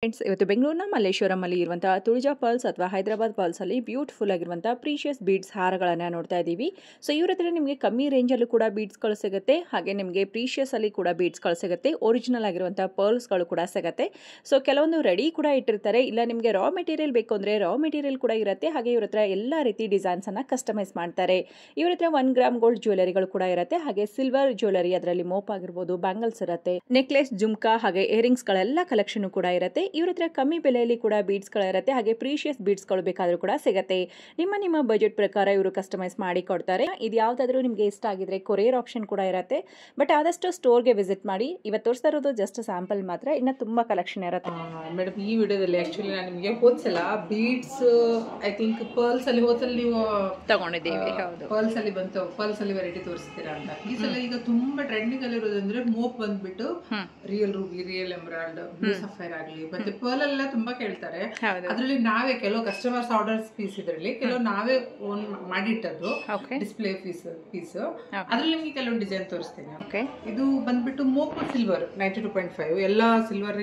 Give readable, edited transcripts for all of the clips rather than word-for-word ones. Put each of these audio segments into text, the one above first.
Friends, ಇವತ್ತು ಬೆಂಗಳೂರಿನ ಮಲ್ಲೇಶ್ವರಮಲ್ಲಿ ಇರುವಂತಹ ತುಳಜಾ ಪರ್ಲ್ಸ್ ಅಥವಾ ಹೈದರಾಬಾದ್ ಪರ್ಲ್ಸ್ ಅಲ್ಲಿ ಬ್ಯೂಟಿಫುಲ್ ಆಗಿರುವಂತಹ ಪ್ರೀಶಿಯಸ್ ಬೀಡ್ಸ್ ಹಾರಗಳನ್ನ ನೋಡ್ತಾ ಇದ್ದೀವಿ. ಸೊ ಇವ್ರ ಹತ್ರ ನಿಮಗೆ ಕಮ್ಮಿ ರೇಂಜ್ ಅಲ್ಲೂ ಕೂಡ ಬೀಡ್ಸ್ ಗಳು ಸಿಗುತ್ತೆ, ಹಾಗೆ ನಿಮಗೆ ಪ್ರೀಶಿಯಸ್ ಅಲ್ಲಿ ಕೂಡ ಬೀಡ್ಸ್ ಗಳು ಸಿಗುತ್ತೆ, ಒರಿಜಿನಲ್ ಆಗಿರುವಂತಹ ಪರ್ಲ್ಸ್ ಗಳು ಕೂಡ ಸಿಗುತ್ತೆ. ಸೊ ಕೆಲವೊಂದು ರೆಡಿ ಕೂಡ ಇಟ್ಟಿರ್ತಾರೆ, ಇಲ್ಲ ನಿಮಗೆ ರಾ ಮೆಟೀರಿಯಲ್ ಬೇಕು ಅಂದ್ರೆ ರಾ ಮೆಟೀರಿಯಲ್ ಕೂಡ ಇರುತ್ತೆ. ಹಾಗೆ ಇವ್ರ ಹತ್ರ ಎಲ್ಲಾ ರೀತಿ ಡಿಸೈನ್ಸ್ ಅನ್ನ ಕಸ್ಟಮೈಸ್ ಮಾಡ್ತಾರೆ. ಇವ್ರ ಹತ್ರ 1 ಗ್ರಾಮ್ ಗೋಲ್ಡ್ ಜ್ಯುವೆಲರಿಗಳು ಕೂಡ ಇರುತ್ತೆ, ಹಾಗೆ ಸಿಲ್ವರ್ ಜ್ಯುವೆಲರಿ, ಅದರಲ್ಲಿ ಮೋಪ್ ಆಗಿರ್ಬೋದು, ಬ್ಯಾಂಗಲ್ಸ್ ಇರುತ್ತೆ, ನೆಕ್ಲೆಸ್, ಜುಮ್ಕಾ, ಹಾಗೆ ಇಯರಿಂಗ್ಸ್ ಗಳೆಲ್ಲ ಕಲೆಕ್ಷನ್ ಕೂಡ ಇರುತ್ತೆ. ಇವ್ರ ಹತ್ರ ಕಮ್ಮಿ ಬೆಲೆಯಲ್ಲಿ ಕೂಡ ಬೀಡ್ಸ್ ಗಳು ಇರುತ್ತೆ, ಹಾಗೆ ಪ್ರೀಶಿಯಸ್ ಬೀಡ್ಸ್ ಗಳು ಬೇಕಾದ್ರೂ ಕೂಡ ಸಿಗುತ್ತೆ. ನಿಮ್ಮ ಬಜೆಟ್ ಪ್ರಕಾರ ಇವರು ಕಸ್ಟಮೈಸ್ ಮಾಡಿ ಕೊಡ್ತಾರೆ. ಇದು ಯಾವ್ದಾದ್ರು ನಿಮ್ಗೆ ಇಷ್ಟ ಆಗಿದ್ರೆ ಕೊರಿಯರ್ ಆಪ್ಷನ್ ಕೂಡ ಇರುತ್ತೆ. ಬಟ್ ಆದಷ್ಟು ಸ್ಟೋರ್ಗೆ ವಿಸಿಟ್ ಮಾಡಿ. ಇವತ್ತು ತೋರಿಸ್ತಾ ಇರೋದು ಜಸ್ಟ್ ಸ್ಯಾಂಪಲ್ ಮಾತ್ರ, ಇನ್ನ ತುಂಬಾ ಕಲೆಕ್ಷನ್ ಇರುತ್ತೆ. ಮೇಡಮ್, ಈ ವಿಡಿಯೋದಲ್ಲಿ ಆಕ್ಚುಲಿ ನಾನು ನಿಮಗೆ ಹೋದ್ಸಲ ಬೀಡ್ಸ್ ಐ ಥಿಂಕ್ ಪರ್ಲ್ಸ್ ಅಲ್ಲಿ ಹೋದ್ಸಲ ನೀವು ತಗೊಂಡಿದ್ದೀವಿ. ಹೌದು, ಪರ್ಲ್ಸ್ ಅಲ್ಲಿ ಬಂತು, ಪರ್ಲ್ಸ್ ಅಲ್ಲಿ ವೆರೈಟಿ ತೋರಿಸ್ತೀರಾ ಅಂತ. ಈ ಸಲ ಈಗ ತುಂಬಾ ಟ್ರೆಂಡಿಂಗ್ ಅಲ್ಲಿ ಇರೋದಂದ್ರೆ ಮೋಪ್ ಬಂದ್ಬಿಟ್ಟು real Ruby, real emerald, blue sapphire ಆಗ್ಲಿ, ಮತ್ತೆ ಪರ್ಲ್ ಎಲ್ಲ ತುಂಬಾ ಕೇಳ್ತಾರೆ. ಅದ್ರಲ್ಲಿ ನಾವೇ ಕೆಲವು ಕಸ್ಟಮರ್ಸ್ ಆರ್ಡರ್ಸ್ ಪೀಸ್, ಇದ್ರಲ್ಲಿ ಕೆಲವು ನಾವೇ ಓನ್ ಮಾಡಿಟ್ಟದ್ದು ಡಿಸ್ಪ್ಲೇ ಪೀಸ್. ಅದ್ರಲ್ಲಿ ನಿಮ್ಗೆ ಕೆಲವು ಡಿಸೈನ್ ತೋರಿಸ್ತೀನಿ. ಇದು ಬಂದ್ಬಿಟ್ಟು ಮೋಪ್ ಸಿಲ್ವರ್ 92.5, ಎಲ್ಲ ಸಿಲ್ವರ್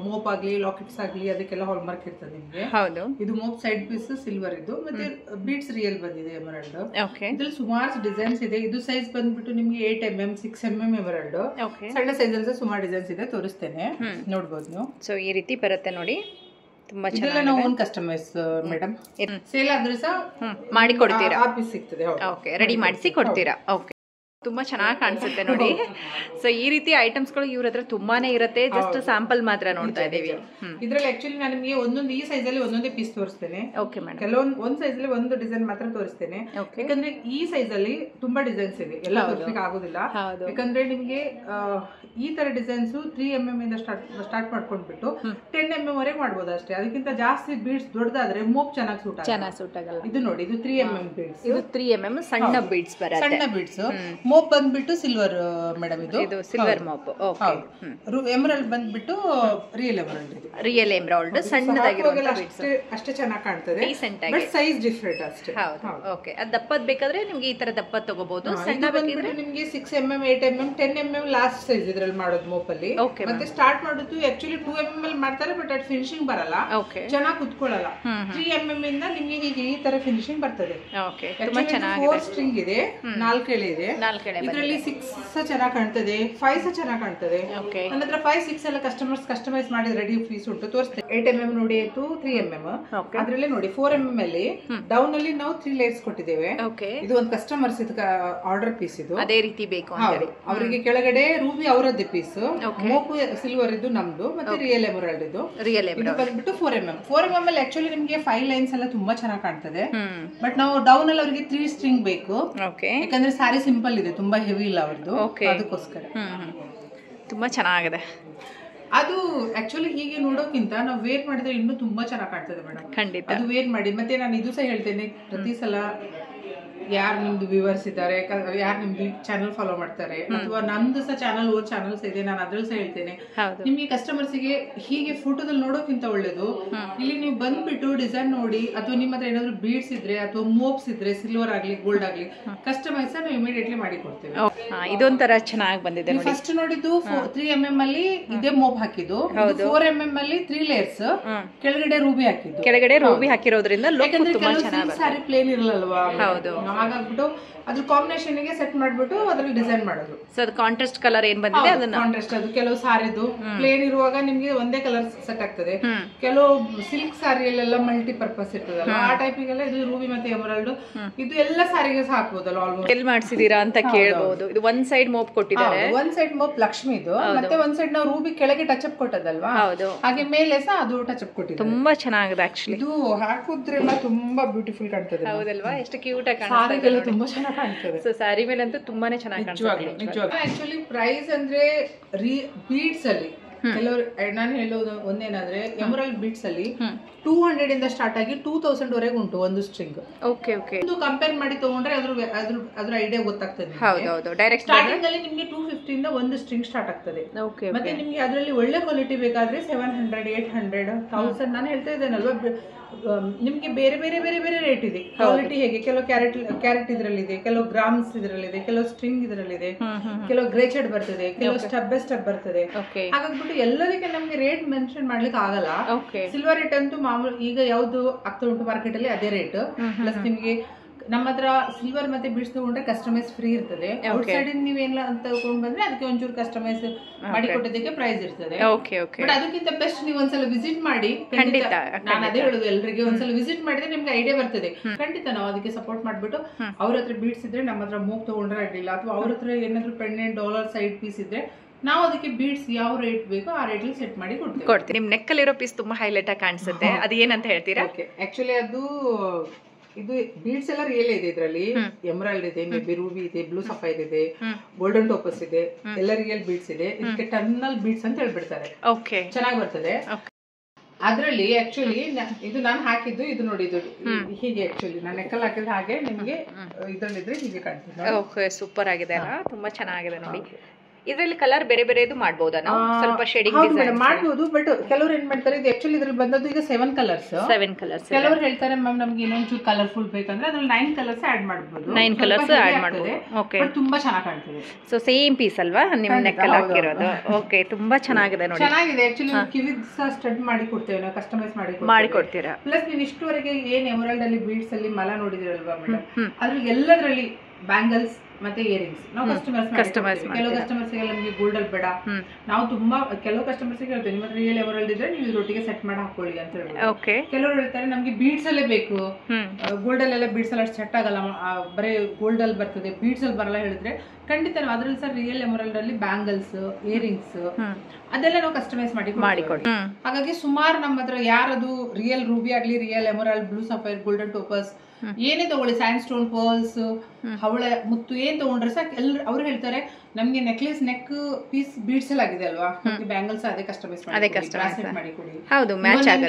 ಮೋಪ್ ಆಗ್ಲಿ, ಲಾಕೆಟ್ಸ್ ಆಗ್ಲಿ, ಅದಕ್ಕೆಲ್ಲ ಹಾಲ್ ಮಾರ್ಕ್ ಇರ್ತದೆ ನಿಮ್ಗೆ. ಇದು ಮೋಪ್ ಸೈಡ್ ಪೀಸ್ ಸಿಲ್ವರ್ ಇದು, ಮತ್ತೆ ಬೀಡ್ಸ್ ರಿಯಲ್ ಬಂದಿದೆ ಎಮರಾಲ್ಡ್. ಇದ್ರಲ್ಲಿ ಸುಮಾರು ಡಿಸೈನ್ಸ್ ಇದೆ. ಇದು ಸೈಜ್ ಬಂದ್ಬಿಟ್ಟು ನಿಮ್ಗೆ 8mm 6mm ಎಮರಾಲ್ಡ್. ಸಣ್ಣ ಸೈಜ್ ಅಲ್ಲಿ ಸುಮಾರು ಡಿಸೈನ್ಸ್ ಇದೆ, ತೋರಿಸ್ತೇನೆ, ನೋಡ್ಬೋದು ನೀವು. ಸೊ ಈ ರೀತಿ ಬರುತ್ತೆ ನೋಡಿ, ತುಂಬಾ ಇದೆಲ್ಲ ನಾವು ಓನ್ ಕಸ್ಟಮೈಸ್ ಮೇಡಮ್. ಸೇಲ್ ಆದ್ರೆ ಸಹ ಮಾಡಿ ಕೊಡ್ತೀರಾ? ಆಫೀಸ್ ಸಿಗ್ತದೆ. ಓಕೆ, ರೆಡಿ ಮಾಡಿಸಿ ಕೊಡ್ತೀರಾ? ಓಕೆ, ತುಂಬಾ ಚೆನ್ನಾಗಿ ಕಾಣಿಸುತ್ತೆ ನೋಡಿ. ಸೊ ಈ ರೀತಿ ಐಟಮ್ಸ್ ಗಳು ಇವ್ರ ಹತ್ರ ತುಂಬಾನೇ ಇರುತ್ತೆ, ಜಸ್ಟ್ ಸ್ಯಾಂಪಲ್ ಮಾತ್ರ ನೋಡ್ತಾ ಇದೀವಿ. ಇದ್ರಲ್ಲಿ ಆಕ್ಚುಲಿ ನಾನು ನಿಮಗೆ ಒಂದೊಂದು ಈ ಸೈಜ್ ಅಲ್ಲಿ ಒಂದೊಂದೇ ಪೀಸ್ ತೋರಿಸ್ತೇನೆ. ಓಕೆ ಮೇಡಮ್, ಕೆಲವೊಂದು ಒಂದ್ ಸೈಜ್ ಅಲ್ಲಿ ಒಂದು ಡಿಸೈನ್ ಮಾತ್ರ ತೋರಿಸ್ತೇನೆ, ಯಾಕಂದ್ರೆ ಈ ಸೈಜ್ ಅಲ್ಲಿ ತುಂಬಾ ಡಿಸೈನ್ಸ್ ಇದೆ, ಎಲ್ಲ ತೋರಿಸ್ಲಿಕ್ಕೆ ಆಗೋದಿಲ್ಲ. ಯಾಕಂದ್ರೆ ನಿಮ್ಗೆ ಈ ತರ ಡಿಸೈನ್ಸ್ 3mm ಇಂದ ಸ್ಟಾರ್ಟ್ ಮಾಡ್ಕೊಂಡ್ಬಿಟ್ಟು 10mm ವರೆಗೆ ಮಾಡ್ಬೋದು ಅಷ್ಟೇ. ಅದಕ್ಕಿಂತ ಜಾಸ್ತಿ ಬೀಡ್ಸ್ ದೊಡ್ಡದಾದ್ರೆ ಮೋಪ್ ಚೆನ್ನಾಗಿ ಸೂಟ್ ಆಗಲ್ಲ. ಇದು ನೋಡಿ, ಇದು 3mm ಬೀಡ್ಸ್. ಇದು 3mm ಸಣ್ಣ ಬೀಡ್ಸ್ ಬರುತ್ತೆ, ಸಣ್ಣ ಬೀಡ್ಸ್. ಮೋಪ್ ಬಂದ್ಬಿಟ್ಟು ಸಿಲ್ವರ್ ಮೇಡಮ್, ಇದು ಸಿಲ್ವರ್ ಮೋಪ್. ಓಕೆ, ಎಮರಾಲ್ಡ್ ಬಂದ್ಬಿಟ್ಟು ರಿಯಲ್ ಎಮರಾಲ್ಡ್. ಇದು ರಿಯಲ್ ಎಮರಾಲ್ಡ್ ಸಣ್ಣದಾಗಿರೋದು, ಅಷ್ಟೇ ಚೆನ್ನಾಗಿ ಕಾಣ್ತದೆ, ಬಟ್ ಸೈಜ್ ಡಿಫರೆಂಟ್ ಅಷ್ಟೇ. ಓಕೆ, ಅದು ದಪ್ಪದ್ ಬೇಕಾದ್ರೆ ನಿಮ್ಗೆ ಈ ತರ ದಪ್ಪದ್ ತಗೋಬಹುದು. ಸಣ್ಣ ಬೇಕಿದ್ರೆ ನಿಮ್ಗೆ 6mm 8mm 10mm last size ಇದ್ರಲ್ಲಿ ಮಾಡೋದು ಮೋಪ್ ಅಲ್ಲಿ. ಮತ್ತೆ ಸ್ಟಾರ್ಟ್ ಮಾಡೋದು ಆಕ್ಚುಲಿ 2mm ಅಲ್ಲಿ ಮಾಡ್ತಾರೆ, ಬಟ್ ಅಟ್ ಫಿನಿಶಿಂಗ್ ಬರಲ್ಲ, ಚೆನ್ನಾಗಿ ಕುತ್ಕೊಳ್ಳಲ್ಲ. 3mm ಇಂದ ನಿಮ್ಗೆ ಹೀಗೆ ಈ ತರ ಫಿನಿಶಿಂಗ್ ಬರ್ತದೆ. ತುಂಬಾ ಚೆನ್ನಾಗಿ 4 ಸ್ಟ್ರಿಂಗ್ ಇದೆ, 4 ಎಳೆ ಇದೆ. ಇದರಲ್ಲಿ 6 ಚೆನ್ನಾಗಿ ಕಾಣ್ತದೆ, 5 ಚೆನ್ನಾಗಿ ಕಾಣ್ತದೆ. ನನ್ನ ಹತ್ರ 5, 6 ಎಲ್ಲ ಕಸ್ಟಮೈಸ್ ಮಾಡಿ ರೆಡಿ ಪೀಸ್ ಉಂಟು, ತೋರಿಸ್ತೇನೆ. 8mm ನೋಡಿ ಆಯ್ತು, 3mm. ಅದ್ರಲ್ಲಿ ನೋಡಿ 4mm ಅಲ್ಲಿ ಡೌನ್ ಅಲ್ಲಿ ನಾವು 3 ಲೇಯರ್ಸ್ ಕೊಟ್ಟಿದ್ದೇವೆ. ಇದು ಒಂದು ಕಸ್ಟಮರ್ಸ್ ಆರ್ಡರ್ ಪೀಸ್, ಇದು ಅದೇ ರೀತಿ ಬೇಕು ಅವರಿಗೆ. ಕೆಳಗಡೆ ರೂಬಿ ಅವರದ್ದೇ ಪೀಸ್, ಮೋಪು ಸಿಲ್ವರ್ ಇದು ನಮ್ದು, ಮತ್ತೆ ರಿಯಲ್ ಎಮರಾಲ್ಡ್ ಇದು. ಇದು ಬಂದ್ಬಿಟ್ಟು 4mm ಅಲ್ಲಿ ಆಕ್ಚುಲಿ ನಿಮ್ಗೆ 5 ಲೈನ್ಸ್ ಎಲ್ಲ ತುಂಬಾ ಚೆನ್ನಾಗಿ ಕಾಣ್ತದೆ. ಬಟ್ ನಾವು ಡೌನ್ ಅಲ್ಲಿ ಅವರಿಗೆ 3 ಸ್ಟ್ರಿಂಗ್ ಬೇಕು, ಯಾಕಂದ್ರೆ ಸಾರಿ ಸಿಂಪಲ್ ಇದೆ, ತುಂಬಾ ಹೆವಿ ಇಲ್ಲ ಅವ್ರದ್ದು, ಅದಕ್ಕೋಸ್ಕರ. ತುಂಬಾ ಚೆನ್ನಾಗಿದೆ. ಅದು ಆಕ್ಚುಲಿ ಹೀಗೆ ನೋಡೋಕ್ಕಿಂತ ನಾವು ವೇರ್ ಮಾಡಿದ್ರೆ ಇನ್ನೂ ತುಂಬಾ ಚೆನ್ನಾಗಿ ಕಾಣ್ತದೆ ಮೇಡಮ್. ಖಂಡಿತ ಅದು ವೇರ್ ಮಾಡಿ. ಮತ್ತೆ ನಾನು ಇದು ಸಹ ಹೇಳ್ತೇನೆ, ಪ್ರತಿ ಸಲ ಯಾರು ನಿಮ್ದು ವ್ಯೂವರ್ಸ್ ಇದ್ದಾರೆ, ಯಾರು ನಿಮ್ದು ಚಾನಲ್ ಫಾಲೋ ಮಾಡ್ತಾರೆ, ಅಥವಾ ನಮ್ದು ಸಹ ಚಾನಲ್ಸ್ ಇದೆ, ನಾನು ಅದ್ರಲ್ಲಿ ಸಹ ಹೇಳ್ತೇನೆ, ನಿಮ್ಗೆ ಕಸ್ಟಮರ್ಸ್ಗೆ ಹೀಗೆ ಫೋಟೋದಲ್ಲಿ ನೋಡೋಕ್ಕಿಂತ ಒಳ್ಳೇದು ಇಲ್ಲಿ ನೀವು ಬಂದ್ಬಿಟ್ಟು ಡಿಸೈನ್ ನೋಡಿ, ಅಥವಾ ನಿಮ್ಮ ಹತ್ರ ಏನಾದ್ರು ಬೀಡ್ಸ್ ಇದ್ರೆ ಅಥವಾ ಮೋಪ್ಸ್ ಇದ್ರೆ, ಸಿಲ್ವರ್ ಆಗ್ಲಿ ಗೋಲ್ಡ್ ಆಗ್ಲಿ, ಕಸ್ಟಮೈಸ್ ನಾವು ಇಮಿಡಿಯೇಟ್ಲಿ ಮಾಡಿ ಕೊಡ್ತೇವೆ. ಇದೊಂಥರ ಚೆನ್ನಾಗಿ ಬಂದಿದೆ. ಫಸ್ಟ್ ನೋಡಿದ್ದು 3mm ಅಲ್ಲಿ ಇದೇ ಮೋಪ್ ಹಾಕಿದ್ದು, 4mm ಅಲ್ಲಿ 3 ಲೇಯರ್ಸ್, ಕೆಳಗಡೆ ರೂಬಿ ಹಾಕಿದ್ದು. ಕೆಳಗಡೆ ರೂಬಿ ಹಾಕಿರೋದ್ರಿಂದ ಸಾರಿ ಪ್ಲೇನ್ ಇರಲ್ವಾ, ಹಾಗಾಗ್ಬಿಟ್ಟು ಅದ್ರ ಕಾಂಬಿನೇಷನ್ ಗೆ ಸೆಟ್ ಮಾಡ್ಬಿಟ್ಟು ಅದ್ರಲ್ಲಿ ಡಿಸೈನ್ ಮಾಡೋದು. ಸೊ ಅದು ಕಾಂಟ್ರಾಸ್ಟ್ ಕಲರ್ ಏನ್ ಬಂದಿದೆ ಅದನ್ನ ಕಾಂಟ್ರಾಸ್ಟ್, ಅದು ಕೆಲವು ಸಾರಿದು ಪ್ಲೇನ್ ಇರುವಾಗ ನಿಮ್ಗೆ ಒಂದೇ ಕಲರ್ ಸೆಟ್ ಆಗ್ತದೆ. ಕೆಲವು ಸಿಲ್ಕ್ ಸಾರಿಯಲ್ಲೆಲ್ಲ ಮಲ್ಟಿ ಪರ್ಪಸ್ ಇರ್ತದಲ್ಲ, ಆ ಟೈಪಿಗೆಲ್ಲ ಇದು ರೂಬಿ ಮತ್ತೆ ಎಮರಾಲ್ಡ್, ಇದು ಎಲ್ಲ ಸಾರಿಗೆ ಸಹ ಹಾಕ್ಬೋದಲ್ಲ. ಆಲ್ಮೋಸ್ಟ್ ಎಲ್ಲಿ ಮಾಡ್ಸಿದೀರಾ ಅಂತ ಕೇಳಬಹುದು. ಇದು ಒಂದ್ ಸೈಡ್ ಮೋಪ್ ಕೊಟ್ಟಿದ್ದಾರೆ, ಒಂದ್ ಸೈಡ್ ಮೋಪ್ ಲಕ್ಷ್ಮಿ ಇದು, ಮತ್ತೆ ಒಂದ್ ಸೈಡ್ ನಾವು ರೂಬಿ ಕೆಳಗೆ ಟಚ್ ಅಪ್ ಕೊಟ್ಟದಲ್ವಾ, ಹಾಗೆ ಮೇಲೆ ಸಹ ಅದು ಟಚ್ ಅಪ್ ಕೊಟ್ಟಿದೆ. ತುಂಬಾ ಚೆನ್ನಾಗಿದೆ ಆಕ್ಚುಲಿ. ಇದು ಹಾಕುದ್ರೆಲ್ಲ ತುಂಬಾ ಬ್ಯೂಟಿಫುಲ್ ಕಾಣ್ತದೆ. ಹೌದಲ್ವಾ, ಎಷ್ಟು ಕ್ಯೂಟ್ ಆಗಿ ಕಾಣ್ತದೆ, ತುಂಬಾ ಚೆನ್ನಾಗಿ ಕಾಣ್ತದೆ. ಸೊ ಸ್ಯಾರಿ ಮೇಲೆ ಅಂತೂ ತುಂಬಾನೇ ಚೆನ್ನಾಗಿ ಕಾಣ್ತದೆ. ಆಕ್ಚುಲಿ ಪ್ರೈಸ್ ಅಂದ್ರೆ ಬೀಡ್ಸ್ ಅಲ್ಲಿ ಕೆಲವರು, ನಾನು ಹೇಳೋದು ಒಂದೇನಾದ್ರೆ ಎಮರಾಲ್ಡ್ ಬೀಡ್ಸ್ ಅಲ್ಲಿ 200 ಇಂದ ಸ್ಟಾರ್ಟ್ ಆಗಿ 2000 ವರೆಗೆ ಉಂಟು ಒಂದು ಸ್ಟ್ರಿಂಗ್. ಇದು ಕಂಪೇರ್ ಮಾಡಿ ತಗೊಂಡ್ರೆ ಅದ್ರ ಐಡಿಯಾ ಗೊತ್ತಾಗ್ತದೆ. ಡೈರೆಕ್ಟ್ ಸ್ಟಾರ್ಟಿಂಗ್ ಅಲ್ಲಿ ನಿಮ್ಗೆ 250 ಇಂದ ಒಂದು ಸ್ಟ್ರಿಂಗ್ ಸ್ಟಾರ್ಟ್ ಆಗ್ತದೆ. ಮತ್ತೆ ನಿಮ್ಗೆ ಅದರಲ್ಲಿ ಒಳ್ಳೆ ಕ್ವಾಲಿಟಿ ಬೇಕಾದ್ರೆ 700, 800, 1000. ನಾನು ಹೇಳ್ತಾ ಇದ್ದೇನಲ್ವಾ, ನಿಮ್ಗೆ ಬೇರೆ ಬೇರೆ ಬೇರೆ ಬೇರೆ ರೇಟ್ ಇದೆ. ಕ್ವಾಲಿಟಿ ಹೇಗೆ, ಕೆಲವು ಕ್ಯಾರೆಟ್ ಇದ್ರಲ್ಲಿದೆ, ಕೆಲವು ಗ್ರಾಮ್ಸ್ ಇದ್ರಲ್ಲಿದೆ, ಕೆಲವು ಸ್ಟ್ರಿಂಗ್ ಇದ್ರಲ್ಲಿದೆ, ಕೆಲವು ಗ್ರೇಚೆಡ್ ಬರ್ತದೆ, ಕೆಲವು ಸ್ಟೆಪ್ ಬೈ ಸ್ಟೆಪ್ ಬರ್ತದೆ. ಹಾಗಾಗ್ಬಿಟ್ಟು ಬಟ್ ಎಲ್ಲದಕ್ಕೆ ನಮ್ಗೆ ರೇಟ್ ಮೆನ್ಷನ್ ಮಾಡ್ಲಿಕ್ಕೆ ಆಗಲ್ಲ. ಸಿಲ್ವರ್ ರೇಟ್ ಅಂತೂ ಮಾಮೂಲು ಈಗ ಯಾವ್ದು ಆಗ್ತಾ ಉಂಟು ಮಾರ್ಕೆಟ್ ಅಲ್ಲಿ ಅದೇ ರೇಟ್. ಪ್ಲಸ್ ನಿಮ್ಗೆ ನಮ್ಮ ಹತ್ರ ಸಿಲ್ವರ್ ಮತ್ತೆ ಬೀಡ್ಸ್ ತಗೊಂಡ್ರೆ ಕಸ್ಟಮೈಸ್ ಫ್ರೀ ಇರ್ತದೆ. ಔಟ್ ಸೈಡ್ ನೀವೇನಿಲ್ಲ ಅಂತ ತಗೊಂಡ್ ಬಂದ್ರೆ ಅದಕ್ಕೆ ಒಂಚೂರು ಕಸ್ಟಮೈಸ್ ಮಾಡಿ ಕೊಟ್ಟದಕ್ಕೆ ಪ್ರೈಸ್ ಇರ್ತದೆ. ಬಟ್ ಅದಕ್ಕಿಂತ ಬೆಸ್ಟ್ ನೀವು ಒಂದ್ಸಲ ವಿಸಿಟ್ ಮಾಡಿ. ನಾನು ಅದೇ ಹೇಳುದು ಎಲ್ರಿಗೆ, ಒಂದ್ಸಲ ವಿಸಿಟ್ ಮಾಡಿದ್ರೆ ನಿಮ್ಗೆ ಐಡಿಯಾ ಬರ್ತದೆ. ಖಂಡಿತ ನಾವು ಅದಕ್ಕೆ ಸಪೋರ್ಟ್ ಮಾಡ್ಬಿಟ್ಟು ಅವ್ರ ಹತ್ರ ಬೀಡ್ಸ್ ಇದ್ರೆ ನಮ್ಮ ಹತ್ರ ಮೂಗ್ ತಗೊಂಡ್ರೆ ಅಡ್ಡಿಲ್ಲ, ಅಥವಾ ಅವ್ರ ಹತ್ರ ಏನಾದ್ರು ಪೆಂಡೆಂಟ್ ಡಾಲರ್ ಸೈಡ್ ಪೀಸ್ ಇದ್ರೆ ನಾವು ಅದಕ್ಕೆ ಬೀಡ್ಸ್ ಯಾವ ರೇಟ್ ಬೇಕೋ ಆ ರೇಟ್ ಅಲ್ಲಿ ಸೆಟ್ ಮಾಡಿ ಕೊಡ್ತೀವಿ. ನಿಮ್ ನೆಕ್ ಅಲ್ಲಿರೋ ಪೀಸ್ ತುಂಬಾ ಹೈಲೈಟ್ ಆಗಿ ಕಾಣಿಸುತ್ತೆ, ಅದು ಏನಂತ ಹೇಳ್ತೀರಾ? ಆಕ್ಚುಲಿ ಅದು ಇದು ಬೀಡ್ಸ್ ಎಲ್ಲ ರಿಯಲ್ ಇದೆ. ಇದ್ರಲ್ಲಿ ಎಮರಾಲ್ಡ್ ಇದೆ, ಮೇಬಿ ರೂಬಿ ಇದೆ, ಬ್ಲೂ ಸಫೈರ್ ಇದೆ, ಗೋಲ್ಡನ್ ಟೋಪಸ್ ಇದೆ, ಎಲ್ಲ ರಿಯಲ್ ಬೀಡ್ಸ್ ಇದೆ. ಇದಕ್ಕೆ ಟರ್ನಲ್ ಬೀಡ್ಸ್ ಅಂತ ಹೇಳ್ಬಿಡ್ತಾರೆ. ಚೆನ್ನಾಗಿ ಬರ್ತದೆ. ಅದ್ರಲ್ಲಿ ಆಕ್ಚುಲಿ ಇದು ನಾನು ಹಾಕಿದ್ದು ಇದು ನೋಡಿ, ಇದು ಹೀಗೆ ಆಕ್ಚುಲಿ ನಾನು ನೆಕ್ಕಲ್ಲಿ ಹಾಕಿದ್ರೆ ಹಾಗೆ ನಿಮ್ಗೆ ಇದ್ರಲ್ಲಿದ್ರೆ ಹೀಗೆ ಕಾಣ್ತದೆ. ಸೂಪರ್ ಆಗಿದೆ ಅಲ್ಲ, ತುಂಬಾ ಚೆನ್ನಾಗಿದೆ ನೋಡಿ. ಇದರಲ್ಲಿ ಕಲರ್ ಬೇರೆ ಬೇರೆದು ಮಾಡಬಹುದಾ ನಾವು? ಸ್ವಲ್ಪ ಶೇಡಿಂಗ್ ಡಿಸೈನ್ ಮಾಡಬಹುದು. ಬಟ್ ಕೆಲವರು ಏನ್ ಮಾಡ್ತಾರೆ, ಇದು ಆಕ್ಚುಲಿ ಇದ್ರಲ್ಲಿ ಬಂದದ್ದು ಈಗ 7 ಕಲರ್ಸ್. ಕೆಲವರು ಹೇಳ್ತಾರೆ ಮ್ಯಾಮ್ ನಮ್ಗೆ ಇನ್ನೊಂಚೂರು ಕಲರ್ಫುಲ್ ಬೇಕಂದ್ರೆ ಅದ್ರಲ್ಲಿ 9 ಕಲರ್ಸ್ ಆಡ್ ಮಾಡಬಹುದು. 9 ಕಲರ್ಸ್ ಆಡ್ ಮಾಡಬಹುದು. ಓಕೆ, ತುಂಬಾ ಚೆನ್ನಾಗಿ ಕಾಣ್ತದೆ. ಸೊ ಸೇಮ್ ಪೀಸ್ ಅಲ್ವಾ ನಿಮ್ಮ ನೆಕ್ ಅಲ್ಲಿ ಹಾಕಿರೋದು? ಓಕೆ, ತುಂಬಾ ಚೆನ್ನಾಗಿದೆ ನೋಡಿ. ಚೆನ್ನಾಗಿದೆ. ಆಕ್ಚುಲಿ ಕಿವಿಗ್ ಸಹ ಸ್ಟಡ್ ಮಾಡಿ ಕೊಡ್ತೇವೆ ನಾವು, ಕಸ್ಟಮೈಸ್ ಮಾಡಿ ಕೊಡ್ತೀರಾ. ಪ್ಲಸ್ ನೀವು ಇಷ್ಟುವರೆಗೆ ಏನ್ ಎಮರಾಲ್ಡ್ ಅಲ್ಲಿ ಬೀಡ್ಸ್ ಅಲ್ಲಿ ಮಲ ನೋಡಿದಿರಲ್ವಾ ಮೇಡಮ್, ಅದ್ರಲ್ಲಿ ಎಲ್ಲದರಲ್ಲಿ ಬ್ಯಾಂಗಲ್ಸ್ ಮತ್ತೆ ಇಯರಿಂಗ್ಸ್ ನಾವು ಕಸ್ಟಮೈಸ್ ಕೆಲವು ಕಸ್ಟಮರ್ಸ್ ಗೆ ನಮಗೆ ಗೋಲ್ಡ್ ಅಲ್ಲಿ ಬೇಡ, ನಾವು ತುಂಬಾ ಕೆಲವು ಕಸ್ಟಮರ್ಸ್ ಗೆ ಹೇಳ್ತೇವೆ ನಿಮ್ಮ ರಿಯಲ್ ಎಮರಾಲ್ಡ್ ಇದ್ರೆ ನೀವು ಇದರೊಟ್ಟಿಗೆ ಸೆಟ್ ಮಾಡಿ ಹಾಕೊಳ್ಳಿ ಅಂತ ಹೇಳಿ. ಕೆಲವರು ಹೇಳ್ತಾರೆ ನಮ್ಗೆ ಬೀಡ್ಸ್ ಅಲ್ಲೇ ಬೇಕು, ಗೋಲ್ಡ್ ಅಲ್ಲೆಲ್ಲ ಬೀಡ್ಸ್ ಎಲ್ಲ ಸೆಟ್ ಆಗಲ್ಲ, ಬರೀ ಗೋಲ್ಡ್ ಅಲ್ಲಿ ಬರ್ತದೆ ಬೀಡ್ಸ್ ಅಲ್ಲಿ ಬರಲ್ಲ ಹೇಳಿದ್ರೆ ಖಂಡಿತ ನಾವು ಅದ್ರಲ್ಲಿ ಸರ್ ರಿಯಲ್ ಎಮರಾಲ್ಡ್ ಅಲ್ಲಿ ಬ್ಯಾಂಗಲ್ಸ್ ಇಯರಿಂಗ್ಸ್ ಅದೆಲ್ಲ ನಾವು ಕಸ್ಟಮೈಸ್ ಮಾಡಿಕೊಡಿ. ಹಾಗಾಗಿ ಸುಮಾರು ನಮ್ಮ ಹತ್ರ ಯಾರದು ರಿಯಲ್ ರೂಬಿ ಆಗ್ಲಿ, real emerald, blue sapphire, golden topaz ಏನೇ ತಗೊಳ್ಳಿ, ಸ್ಯಾಂಡ್ ಸ್ಟೋನ್ ಪರ್ಲ್ಸ್, ಹವಳ ಮುತ್ತು ಏನ್ ತಗೊಂಡ್ರೆ ಸಾಕು ಅವ್ರು ಹೇಳ್ತಾರೆ ನಮ್ಗೆ ನೆಕ್ಲೆಸ್ ನೆಕ್ ಪೀಸ್ ಬೀಡ್ಸ್ ಎಲ್ಲ ಆಗಿದೆ ಅಲ್ವಾ, ಬ್ಯಾಂಗಲ್ಸ್ ಅದೇ ಕಸ್ಟಮೈಸ್ ಮಾಡಿ ಕೊಡಿ,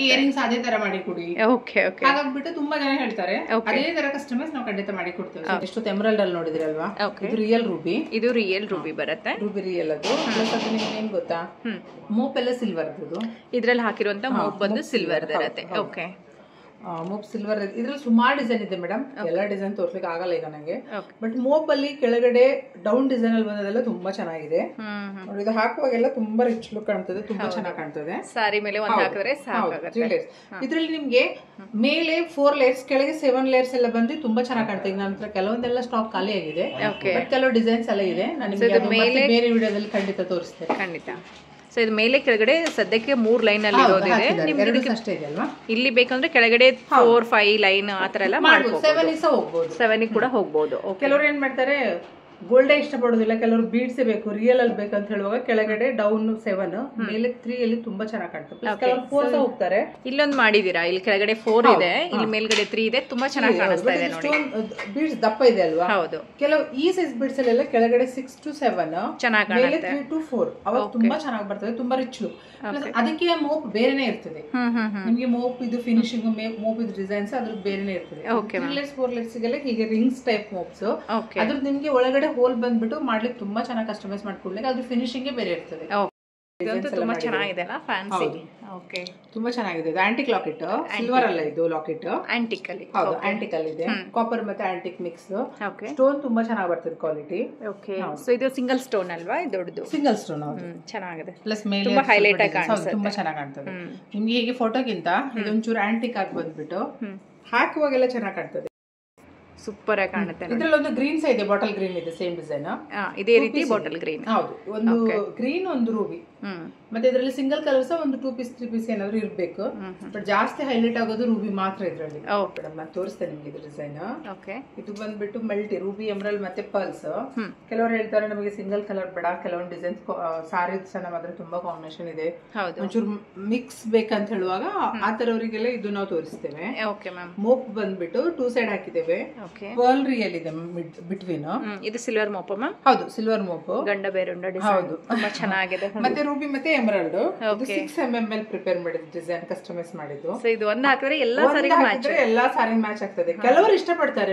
ಇಯರಿಂಗ್ಸ್ ಅದೇ ತರ ಮಾಡಿ ಕೊಡಿ. ಹಾಗಾಗ್ಬಿಟ್ಟು ತುಂಬಾ ಜನ ಹೇಳ್ತಾರೆ ಅದೇ ತರ ಕಸ್ಟಮೈಸ್ ನಾವು ಖಂಡಿತ ಮಾಡಿ ಕೊಡ್ತೇವೆ. ಎಷ್ಟು ಎಮರಾಲ್ಡ್ ಅಲ್ಲಿ ನೋಡಿದ್ರಿ ಅಲ್ವಾ, ಇದು ರಿಯಲ್ ರೂಬಿ. ಇದು ರಿಯಲ್ ರೂಬಿ ಬರುತ್ತೆ, ರೂಬಿ ರಿಯಲ್ ಅದು. ಪ್ಲಸ್ ಅದು ನಿಮ್ಗೆ ಏನ್ ಗೊತ್ತಾ, ಮೋಪ್ ಎಲ್ಲ ಸಿಲ್ವರ್. ಇದ್ರಲ್ಲಿ ಹಾಕಿರುವಂತ ಮೋಪ್ ಬಂದು ಸಿಲ್ವರ್ ಇರುತ್ತೆ. Okay, mop silver. ಇದ್ರಲ್ಲಿ ಸುಮಾರು ಡಿಸೈನ್ ಇದೆ ಮೇಡಮ್, ಎಲ್ಲ ಡಿಸೈನ್ ತೋರ್ಸ್ಲಿಕ್ಕೆ ಆಗಲ್ಲ ಈಗ ನಂಗೆ. ಬಟ್ ಮೋಪ್ ಅಲ್ಲಿ ಕೆಳಗಡೆ ಡೌನ್ ಡಿಸೈನ್ ಅಲ್ಲಿ ಬಂದದೆಲ್ಲ ತುಂಬಾ ಚೆನ್ನಾಗಿದೆ ನೋಡಿ. ಇದು ಹಾಕುವಾಗೆಲ್ಲ ತುಂಬಾ ರಿಚ್ ಲುಕ್ ಕಾಣ್ತದೆ, ತುಂಬಾ ಚೆನ್ನಾಗಿ ಕಾಣ್ತದೆ. ಸಾರಿ ಮೇಲೆ ಒಂದು ಹಾಕಿದ್ರೆ ಸಾಕಾಗುತ್ತೆ. ಇದ್ರಲ್ಲಿ ನಿಮ್ಗೆ ಮೇಲೆ 4 ಲೇಯರ್ಸ್, ಕೆಳಗೆ 7 ಲೇಯರ್ಸ್ ಎಲ್ಲ ಬಂದು ತುಂಬಾ ಚೆನ್ನಾಗಿ ಕಾಣ್ತದೆ. ಈಗ ನನ್ನ ಹತ್ರ ಕೆಲವೊಂದೆಲ್ಲ ಸ್ಟಾಕ್ ಖಾಲಿ ಆಗಿದೆ, ಬಟ್ ಕೆಲವು ಡಿಸೈನ್ಸ್ ಎಲ್ಲ ಇದೆ. ನಾನು ಬೇರೆ ವಿಡಿಯೋದಲ್ಲಿ ಖಂಡಿತ ತೋರಿಸ್ತೇನೆ. ಖಂಡಿತ. ಸೊ ಇದು ಮೇಲೆ ಕೆಳಗಡೆ ಸದ್ಯಕ್ಕೆ 3 ಲೈನ್ ಅಲ್ಲಿ ಇರೋದಿದೆ. ಇಲ್ಲಿ ಬೇಕಂದ್ರೆ ಕೆಳಗಡೆ 4-5 ಲೈನ್ ಆತರ ಎಲ್ಲ ಮಾಡ್ಬೋದು. 7 ಕೂಡ ಹೋಗ್ಬೋದು. ಕೆಲವರು ಏನ್ ಮಾಡ್ತಾರೆ, ಗೋಲ್ಡೇ ಇಷ್ಟಪಡೋದಿಲ್ಲ, ಕೆಲವರು ಬೀಡ್ಸ್ ಬೇಕು, ರಿಯಲ್ ಅಲ್ಲಿ ಬೇಕಂತ ಹೇಳುವಾಗ ಕೆಳಗಡೆ ಡೌನ್ 7 ಮೇಲೆ 3 ಅಲ್ಲಿ ತುಂಬಾ ಚೆನ್ನಾಗಿ ಕಾಣ್ತದೆ. ಕೆಲವರು 4 ಸಹ ಹೋಗ್ತಾರೆ. ಇಲ್ಲೊಂದು ಮಾಡಿದೀರಾ, ಇಲ್ಲಿ ಕೆಳಗಡೆ 4 ಇದೆ, ಇಲ್ಲಿ ಮೇಲ್ಗಡೆ 3 ಇದೆ, ತುಂಬಾ ಚೆನ್ನಾಗಿ ಕಾಣಿಸ್ತಾ ಇದೆ ನೋಡಿ. ಬೀಡ್ಸ್ ದಪ್ಪ ಇದೆ ಅಲ್ವಾ? ಹೌದು. ಕೆಲವು ಈ ಸೈಜ್ ಬೀಡ್ಸ್ ಅಲ್ಲೆಲ್ಲ ಕೆಳಗಡೆ 6 to 7 ಚೆನ್ನಾಗಿ ಮೇಲೆ 3 to 4 ಅವಾಗ ತುಂಬಾ ಚೆನ್ನಾಗಿ ಬರ್ತದೆ, ತುಂಬಾ ರಿಚ್ ಲುಕ್. ಅದಕ್ಕೆ ಮೋಪ್ ಬೇರೆನೆ ಇರ್ತದೆ. ನಿಮ್ಗೆ ಮೋಪ್ ಇದು ಫಿನಿಶಿಂಗ್, ಮೋಪ್ ಇದು ಡಿಸೈನ್ಸ್ ಅದ್ರ ಬೇರೆನೆ ಇರ್ತದೆ. 3 ಲೇಯರ್ಸ್ 4 ಲೇಯರ್ಸ್ ಗೆಲ್ಲ ಹೀಗೆ ರಿಂಗ್ಸ್ ಟೈಪ್ ಮೋಪ್ಸ್. ಅದ್ರ ನಿಮ್ಗೆ ಒಳಗಡೆ ಹೋಲ್ ಬಂದ್ಬಿಟ್ಟು ಮಾಡ್ಲಿಕ್ಕೆ ತುಂಬಾ ಚೆನ್ನಾಗಿ ಕಸ್ಟಮೈಸ್ ಮಾಡ್ಕೊಡ್ಲಿಕ್ಕೆ ಅದ್ರ ಫಿನಿಶಿಂಗ್ ಬೇರೆ ಇರ್ತದೆ. ತುಂಬಾ ಚೆನ್ನಾಗಿದೆ ಅಲ್ಲ, ಫ್ಯಾನ್ಸಿ. ಓಕೆ, ತುಂಬಾ ಚೆನ್ನಾಗಿದೆ. ಇದು ಆಂಟಿಕ್ ಲಾಕೆಟ್, ಸಿಲ್ವರ್ ಅಲ್ಲ ಇದು ಲಾಕೆಟ್, ಆಂಟಿಕ್ ಅಲ್ಲಿ. ಹೌದು, ಆಂಟಿಕ್ ಅಲ್ಲಿ ಇದೆ, ಕಾಪರ್ ಮತ್ತೆ ಆಂಟಿಕ್ ಮಿಕ್ಸ್. ಸ್ಟೋನ್ ತುಂಬಾ ಚೆನ್ನಾಗಿ ಬರ್ತದೆ ಕ್ವಾಲಿಟಿ. ಓಕೆ, ಸೊ ಇದು ಸಿಂಗಲ್ ಸ್ಟೋನ್ ಅಲ್ವಾ? ಇದು ದೊಡ್ಡದು ಸಿಂಗಲ್ ಸ್ಟೋನ್. ಹೌದು, ಚೆನ್ನಾಗಿದೆ. ಪ್ಲಸ್ ಮೇಲೆ ತುಂಬಾ ಹೈಲೈಟ್ ಆಗಿ ಕಾಣಿಸುತ್ತೆ, ತುಂಬಾ ಚೆನ್ನಾಗಿ ಕಾಣ್ತದೆ. ನಿಮ್ಗೆ ಹೀಗೆ ಫೋಟೋಗಿಂತ ಇದೊಂಚೂರು ಆಂಟಿಕ್ ಆಗಿ ಬಂದ್ಬಿಟ್ಟು ಹಾಕುವಾಗೆಲ್ಲ ಚೆನ್ನಾಗಿ ಕಾಣ್ತದೆ, ಸೂಪರ್ ಆಗಿ ಕಾಣುತ್ತೆ. ಇದ್ರಲ್ಲಿ ಒಂದು ಗ್ರೀನ್ ಸಹ ಇದೆ, ಬಾಟಲ್ ಗ್ರೀನ್ ಇದೆ, ಸೇಮ್ ಡಿಸೈನ್ ಇದೇ ರೀತಿ ಬಾಟಲ್ ಗ್ರೀನ್. ಹೌದು, ಒಂದು ಗ್ರೀನ್ ಒಂದು ರೂಬಿ. ಮತ್ತೆ ಇದರಲ್ಲಿ ಸಿಂಗಲ್ ಕಲರ್ ಸಹ ಒಂದು 2 ಪೀಸ್ 3 ಪೀಸ್ ಏನಾದ್ರು ಇರ್ಬೇಕು. ಬಟ್ ಜಾಸ್ತಿ ಹೈಲೈಟ್ ಆಗೋದು ರೂಬಿ ಮಾತ್ರ ಇದ್ರಲ್ಲಿ. ನಾನು ತೋರಿಸ್ತೇನೆ ನಿಮ್ಗೆ ಇದು ಡಿಸೈನ್. ಇದು ಬಂದ್ಬಿಟ್ಟು ಮಲ್ಟಿ ರೂಬಿ, ಎಮರಲ್ಡ್ ಮತ್ತೆ ಪರ್ಲ್ಸ್. ಕೆಲವರು ಹೇಳ್ತಾರೆ ನಮಗೆ ಸಿಂಗಲ್ ಕಲರ್ ಬೇಡ, ಕೆಲವೊಂದು ಡಿಸೈನ್ಸ್ ಸಾರಿ ಸಹ ನಮ್ಮ ಹತ್ರ ತುಂಬಾ ಕಾಂಬಿನೇಷನ್ ಇದೆ, ಒಂಚೂರು ಮಿಕ್ಸ್ ಬೇಕಂತ ಹೇಳುವಾಗ ಆ ತರವರಿಗೆಲ್ಲ ಇದು ನಾವು ತೋರಿಸ್ತೇವೆ. ಮೋಪ್ ಬಂದ್ಬಿಟ್ಟು 2 ಸೈಡ್ ಹಾಕಿದ್ದೇವೆ, ಪರ್ಲ್ ರಿಯಲ್ ಇದೆ ಬಿಟ್ವೀನ್. ಇದು ಸಿಲ್ವರ್ ಮೋಪ್ ಮ್ಯಾಮ್? ಹೌದು, ಸಿಲ್ವರ್ ಮೋಪ್, ಗಂಡ ಬೇರುಂಡ ಡಿಸೈನ್ ತುಂಬಾ ಚೆನ್ನಾಗಿದೆ. ಮತ್ತೆ ರೂಬಿ ಮತ್ತೆ ಎಮರಾಲ್ಡ್ 6 mm ಪ್ರಿಪೇರ್ ಮಾಡಿದ್ದು ಡಿಸೈನ್, ಕಸ್ಟಮೈಸ್ ಮಾಡಿದ್ದು. ಸೊ ಇದು ಒಂದು ಹಾಕಿದ್ರೆ ಎಲ್ಲಾ ಸಾರಿಗೆ ಮ್ಯಾಚ್ ಆಗ್ತದೆ. ಕೆಲವರು ಇಷ್ಟಪಡ್ತಾರೆ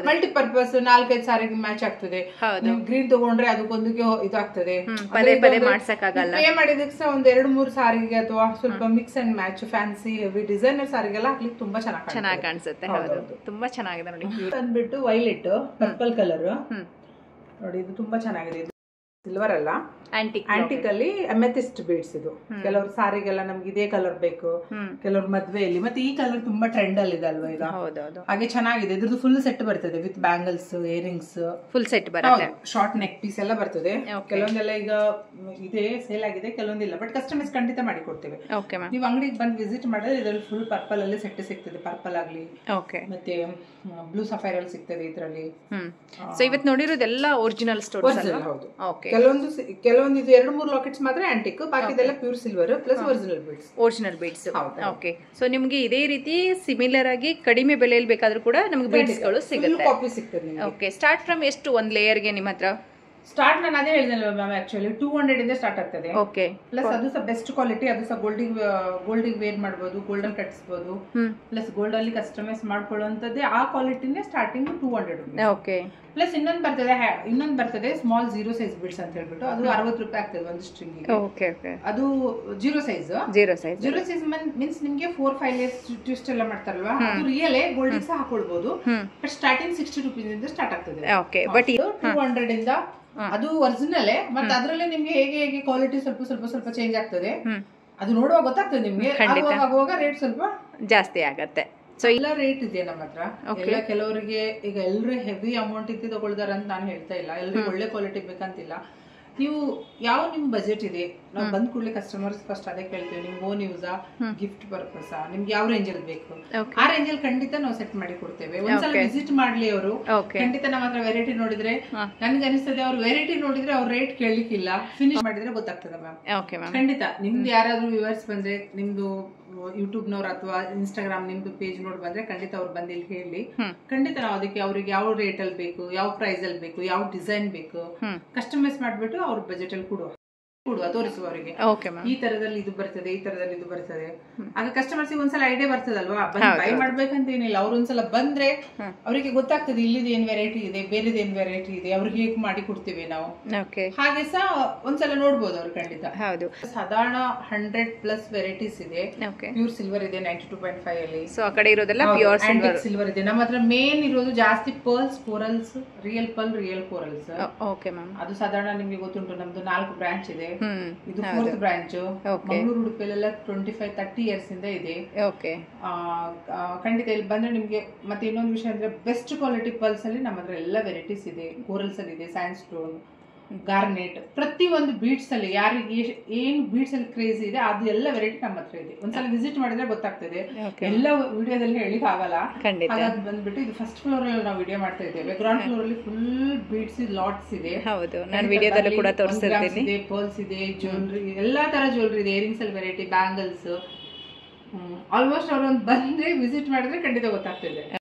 ಮಲ್ಟಿ ಪರ್ಪಸ್, 4-5 ಸಾರಿಗೆ ಮ್ಯಾಚ್ ಆಗ್ತದೆ. ನೀವು ಗ್ರೀನ್ ತಗೊಂಡ್ರೆ ಅದಕ್ಕೊಂದಕ್ಕೆ ಇದಾಗ್ತದೆ, ಪದೇ ಪದೇ ಮಾಡ್ಸಕ್ಕಾಗಲ್ಲ. ಪೇ ಮಾಡಿದಕ್ಕೆ ಸಹ ಒಂದ್ 2-3 ಸಾರಿಗೆ ಅಥವಾ ಸ್ವಲ್ಪ mix and match fancy heavy designer ಸಾರಿಗೆಲ್ಲ ಹಾಕ್ಲಿಕ್ಕೆ ತುಂಬಾ ಚೆನ್ನಾಗಿ ಕಾಣಿಸುತ್ತೆ. ಹೌದು, ತುಂಬಾ ಚೆನ್ನಾಗಿದೆ ನೋಡಿ. ಬಂದ್ಬಿಟ್ಟು ವೈಲೆಟ್ ಪರ್ಪಲ್ ಕಲರ್ ನೋಡಿ, ಇದು ತುಂಬಾ ಚೆನ್ನಾಗಿದೆ. ಸಿಲ್ವರ್ ಅಲ್ಲ, ಆಂಟಿಕ್ ಅಲ್ಲಿ ಅಮೆಥಿಸ್ಟ್ ಬೀಡ್ಸ್ ಇದು. ಕೆಲವ್ರು ಸಾರಿಗೆಲ್ಲ ನಮ್ಗೆ ಇದೇ ಕಲರ್ ಬೇಕು, ಕೆಲವ್ರು ಮದ್ವೆಯಲ್ಲಿ. ಮತ್ತೆ ಈ ಕಲರ್ ತುಂಬಾ ಟ್ರೆಂಡ್ ಅಲ್ಲಿ ಇದೆ ಅಲ್ವಾ ಈಗ, ಹಾಗೆ ಚೆನ್ನಾಗಿದೆ. ಇದ್ರದ್ದು ಫುಲ್ ಸೆಟ್ ಬರ್ತದೆ with bangles, earrings, full set ಬರುತ್ತೆ, ಶಾರ್ಟ್ ನೆಕ್ ಪೀಸ್ ಎಲ್ಲ ಬರ್ತದೆ. ಕೆಲವೊಂದೆಲ್ಲ ಈಗ ಇದೆ ಸೇಲ್ ಆಗಿದೆ, ಕೆಲವೊಂದಿಲ್ಲ, ಬಟ್ ಕಸ್ಟಮೈಸ್ ಖಂಡಿತ ಮಾಡಿ ಕೊಡ್ತೇವೆ. ನೀವು ಅಂಗಡಿಗೆ ಬಂದು ವಿಸಿಟ್ ಮಾಡಿದ್ರೆ ಇದ್ರಲ್ಲಿ ಫುಲ್ ಪರ್ಪಲ್ ಅಲ್ಲಿ ಸೆಟ್ ಸಿಗ್ತದೆ. ಪರ್ಪಲ್ ಆಗ್ಲಿ, ಮತ್ತೆ ಬ್ಲೂ ಸಫೈರ್ ಅಲ್ಲಿ ಸಿಗ್ತದೆ ಇದ್ರಲ್ಲಿ. ಸೊ ಇವತ್ತು ನೋಡಿರೋದೆಲ್ಲ ಒರಿಜಿನಲ್ ಸ್ಟೋನ್ಸ್ ಅಲ್ವಾ? ಹೌದು. ಕೆಲವೊಂದು ಇದು 2-3 ಲಾಕೆಟ್ಸ್ ಮಾತ್ರ ಆಂಟಿಕ್, ಬಾಕಿದೆಲ್ಲ pure silver plus original beads. Okay, so ನಿಮ್ಗೆ ಇದೇ ರೀತಿ ಸಿಮಿಲರ್ ಆಗಿ ಕಡಿಮೆ ಬೆಲೆಯಲ್ಲಿ ಬೇಕಾದ್ರೂ ಕೂಡ ನಮ್ಗೆ ಬೀಡ್ಸ್ ಗಳು ಸಿಗುತ್ತೆ. ಓಕೆ, ಸ್ಟಾರ್ಟ್ ಫ್ರಮ್ ಎಷ್ಟು ಒಂದ್ ಲೇಯರ್ಗೆ ನಿಮ್ಮ ಹತ್ರ? ಸ್ಟಾರ್ಟ್ ನಾನು ಅದೇ ಹೇಳಿದ್ನಲ್ವ ಮ್ಯಾಮ್, ಆಕ್ಚುಲಿ 200 ಇಂದ ಸ್ಟಾರ್ಟ್ ಆಗ್ತದೆ. ಓಕೆ, ಪ್ಲಸ್ ಅದು ಸಹ ಬೆಸ್ಟ್ ಕ್ವಾಲಿಟಿ, ಅದು ಸಹ ಗೋಲ್ಡಿಗೆ ವೇರ್ ಮಾಡಬಹುದು, ಗೋಲ್ಡನ್ ಕಟ್ಸ್ಬಹುದು, ಪ್ಲಸ್ ಗೋಲ್ಡ್ ಅಲ್ಲಿ ಕಸ್ಟಮೈಸ್ ಮಾಡ್ಕೊಳ್ಳುವಂತದ್ದೇ ಆ ಕ್ವಾಲಿಟಿನೇ ಸ್ಟಾರ್ಟಿಂಗ್ 200 rupees. ಓಕೆ, ಪ್ಲಸ್ ಇನ್ನೊಂದು ಬರ್ತದೆ ಸ್ಮಾಲ್ 0 ಸೈಜ್ ಬಿಡ್ಸ್ ಅಂತ ಹೇಳ್ಬಿಟ್ಟು, ಅದು 60 ರೂಪಾಯಿ ಆಗ್ತದೆ ಒಂದು ಸ್ಟ್ರಿಂಗ್. ಓಕೆ ಓಕೆ, ಅದು 0 ಸೈಜ್ ಮೀನ್ಸ್ ನಿಮ್ಗೆ 4-5 ಲೇಯರ್ಸ್ ಟ್ವಿಸ್ಟ್ ಎಲ್ಲ ಮಾಡ್ತಾರಲ್ವಾ, ಅದು ರಿಯಲ್ ಗೋಲ್ಡ್ ಸಹ ಹಾಕೊಳ್ಬಹುದು. ಬಟ್ ಸ್ಟಾರ್ಟಿಂಗ್ 60 rupees ಇಂದ ಸ್ಟಾರ್ಟ್ ಆಗ್ತದೆ. ಓಕೆ, ಬಟ್ 200 ಇಂದ ಅದು ಒರಿಜಿನಲ್. ಮತ್ತೆ ಅದ್ರಲ್ಲಿ ನಿಮ್ಗೆ ಹೇಗೆ ಕ್ವಾಲಿಟಿ ಸ್ವಲ್ಪ ಚೇಂಜ್ ಆಗ್ತದೆ, ಅದು ನೋಡುವಾಗ ಗೊತ್ತಾಗ್ತದೆ ನಿಮ್ಗೆ. ಆಗುವಾಗ ರೇಟ್ ಸ್ವಲ್ಪ ಜಾಸ್ತಿ ಆಗತ್ತೆ. ಸೊ ಎಲ್ಲ ರೇಟ್ ಇದೆ ನಮ್ಮ ಹತ್ರ. ಎಲ್ಲ ಕೆಲವರಿಗೆ ಈಗ ಎಲ್ಲರೂ ಹೆವಿ ಅಮೌಂಟ್ ಇದ್ದು ತಗೊಳ್ತಾರೆ ಅಂತ ನಾನು ಹೇಳ್ತಾ ಇಲ್ಲ, ಎಲ್ರಿಗೂ ಒಳ್ಳೆ ಕ್ವಾಲಿಟಿ ಬೇಕಂತಿಲ್ಲ. ನೀವು ಯಾವ ನಿಮ್ ಬಜೆಟ್ ಇದೆ, ನಾವು ಬಂದ್ ಕೂಡಲೇ ಕಸ್ಟಮರ್ಸ್ ಫಸ್ಟ್ ಅದೇ ಕೇಳ್ತೀವಿ, ನಿಮ್ಗೆ ಓನ್ ಯೂಸಾ, ಗಿಫ್ಟ್ ಪರ್ಪಸ್, ನಿಮ್ಗೆ ಯಾವ ರೇಂಜ್ ಅಲ್ಲಿ ಬೇಕು, ಆ ರೇಂಜ್ ಅಲ್ಲಿ ಖಂಡಿತ ನಾವು ಸೆಟ್ ಮಾಡಿ ಕೊಡ್ತೇವೆ. ಒಂದ್ಸಲ ವಿಸಿಟ್ ಮಾಡ್ಲಿ ಅವರು, ಖಂಡಿತ ನಮ್ಮ ಹತ್ರ ವೆರೈಟಿ ನೋಡಿದ್ರೆ ನನ್ಗೆ ಅನಿಸ್ತದೆ ಅವ್ರು ವೆರೈಟಿ ನೋಡಿದ್ರೆ ಅವ್ರ ರೇಟ್ ಕೇಳಲಿಕ್ಕಿಲ್ಲ, ಫಿನಿಶ್ ಮಾಡಿದ್ರೆ ಗೊತ್ತಾಗ್ತದೆ ಮ್ಯಾಮ್. ಖಂಡಿತ ನಿಮ್ದು ಯಾರಾದ್ರೂ ವ್ಯೂವರ್ಸ್ ಬಂದ್ರೆ, ನಿಮ್ದು ಯೂಟ್ಯೂಬ್ ನವ್ರ ಅಥವಾ ಇನ್ಸ್ಟಾಗ್ರಾಮ್ ನಿಮ್ದು ಪೇಜ್ ನೋಡಿ ಬಂದ್ರೆ ಖಂಡಿತ ಅವ್ರು ಬಂದು ಇಲ್ಲಿ ಹೇಳಿ, ಖಂಡಿತ ನಾವು ಅದಕ್ಕೆ ಅವ್ರಿಗೆ ಯಾವ ರೇಟ್ ಅಲ್ಲಿ ಬೇಕು, ಯಾವ ಪ್ರೈಸ್ ಅಲ್ಲಿ ಬೇಕು, ಯಾವ ಡಿಸೈನ್ ಬೇಕು, ಕಸ್ಟಮೈಸ್ ಮಾಡ್ಬಿಟ್ಟು ಅವ್ರ ಬಜೆಟ್ ಅಲ್ಲಿ ಕೊಡುವ ತೋರಿಸುವ ಅವರಿಗೆ. ಈ ತರದಲ್ಲಿ ಇದು ಬರ್ತದೆ, ಈ ತರದಲ್ಲಿ ಇದು ಬರ್ತದೆ. ಆಗ ಕಸ್ಟಮರ್ಸ್ ಒಂದ್ಸಲ ಐಡಿಯಾ ಬರ್ತದಲ್ವಾ, ಬೈ ಮಾಡ್ಬೇಕಂತ ಏನಿಲ್ಲ, ಅವ್ರು ಒಂದ್ಸಲ ಬಂದ್ರೆ ಅವರಿಗೆ ಗೊತ್ತಾಗ್ತದೆ ಇಲ್ಲಿದ್ ಏನ್ ವೆರೈಟಿ ಇದೆ, ಬೇರೆದ್ ಏನ್ ವೆರೈಟಿ ಇದೆ, ಅವ್ರಿಗೆ ಹೇಗೆ ಮಾಡಿ ಕೊಡ್ತೀವಿ ನಾವು. ಹಾಗೆ ಸಹ ಒಂದ್ಸಲ ನೋಡ್ಬೋದು ಅವ್ರು ಖಂಡಿತ. ಸಾಧಾರಣ 100+ ವೆರೈಟೀಸ್ ಇದೆ. ಪ್ಯೂರ್ ಸಿಲ್ವರ್ ಇದೆ 92.5 ಅಲ್ಲಿ. ಸೊ ಆ ಕಡೆ ಇರೋದೆಲ್ಲ ಪ್ಯೂರ್ ಸಿಲ್ವರ್ ಇದೆ. ನಮ್ಮ ಹತ್ರ ಮೇನ್ ಇರೋದು ಜಾಸ್ತಿ ಪರ್ಲ್ಸ್, ಕೋರಲ್ಸ್, ರಿಯಲ್ ಕೋರಲ್ಸ್. ಅದು ಸಾಧಾರಣ ನಿಮ್ಗೆ ಗೊತ್ತುಂಟು, ನಮ್ದು 4 ಬ್ರಾಂಚ್ ಇದೆ. ಇದು 4th ಬ್ರಾಂಚ್. ಮಂಗಳೂರು, ಉಡುಪಿಯಲ್ಲೆಲ್ಲ 25-30 years ಇಂದ ಇದೆ. ಖಂಡಿತ ಇಲ್ಲಿ ಬಂದ್ರೆ ನಿಮ್ಗೆ. ಮತ್ತೆ ಇನ್ನೊಂದು ವಿಷಯ ಅಂದ್ರೆ ಬೆಸ್ಟ್ ಕ್ವಾಲಿಟಿ ಪರ್ಲ್ಸ್ ಅಲ್ಲಿ ನಮ್ಮ ಹತ್ರ ಎಲ್ಲ ವೆರೈಟೀಸ್ ಇದೆ. ಕೋರಲ್ಸ್ ಅಲ್ಲಿ ಇದೆ, ಸ್ಯಾಂಡ್ ಸ್ಟೋನ್, ಗಾರ್ನೆಟ್, ಪ್ರತಿ ಒಂದು ಬೀಡ್ಸ್ ಅಲ್ಲಿ ಯಾರಿಗೆ ಏನ್ ಬೀಡ್ಸ್ ಅಲ್ಲಿ ಕ್ರೇಜ್ ಇದೆ ಅದು ಎಲ್ಲ ವೆರೈಟಿ ನಮ್ಮ ಹತ್ರ ಇದೆ. ಒಂದ್ಸಲ ವಿಸಿಟ್ ಮಾಡಿದ್ರೆ ಗೊತ್ತಾಗ್ತದೆ. ಎಲ್ಲ ವಿಡಿಯೋದಲ್ಲಿ ಹೇಳಿಕ್ ಆಗಲ್ಲ. ಹಾಗಾಗಿ ಬಂದ್ಬಿಟ್ಟು ಇದು ಫಸ್ಟ್ ಫ್ಲೋರ್ ಅಲ್ಲಿ ನಾವು ವಿಡಿಯೋ ಮಾಡ್ತಾ ಇದ್ದೇವೆ. ಗ್ರೌಂಡ್ ಫ್ಲೋರ್ ಅಲ್ಲಿ ಫುಲ್ ಬೀಡ್ಸ್ ಲಾಟ್ಸ್ ಇದೆ. ನಾನು ವಿಡಿಯೋದಲ್ಲಿ ಕೂಡ ತೋರಿಸ್ತಿದ್ದೀನಿ. ಪರ್ಲ್ಸ್ ಇದೆ, ಜ್ಯುವೆಲ್ರಿ, ಎಲ್ಲಾ ತರ ಜ್ಯುವೆಲ್ರಿ ಇದೆ. ಇಯರಿಂಗ್ಸ್ ಅಲ್ಲಿ ವೆರೈಟಿ, ಬ್ಯಾಂಗಲ್ಸ್, ಆಲ್ಮೋಸ್ಟ್ ಅವ್ರೊಂದು ಬಂದ್ರೆ ವಿಸಿಟ್ ಮಾಡಿದ್ರೆ ಖಂಡಿತ ಗೊತ್ತಾಗ್ತದೆ.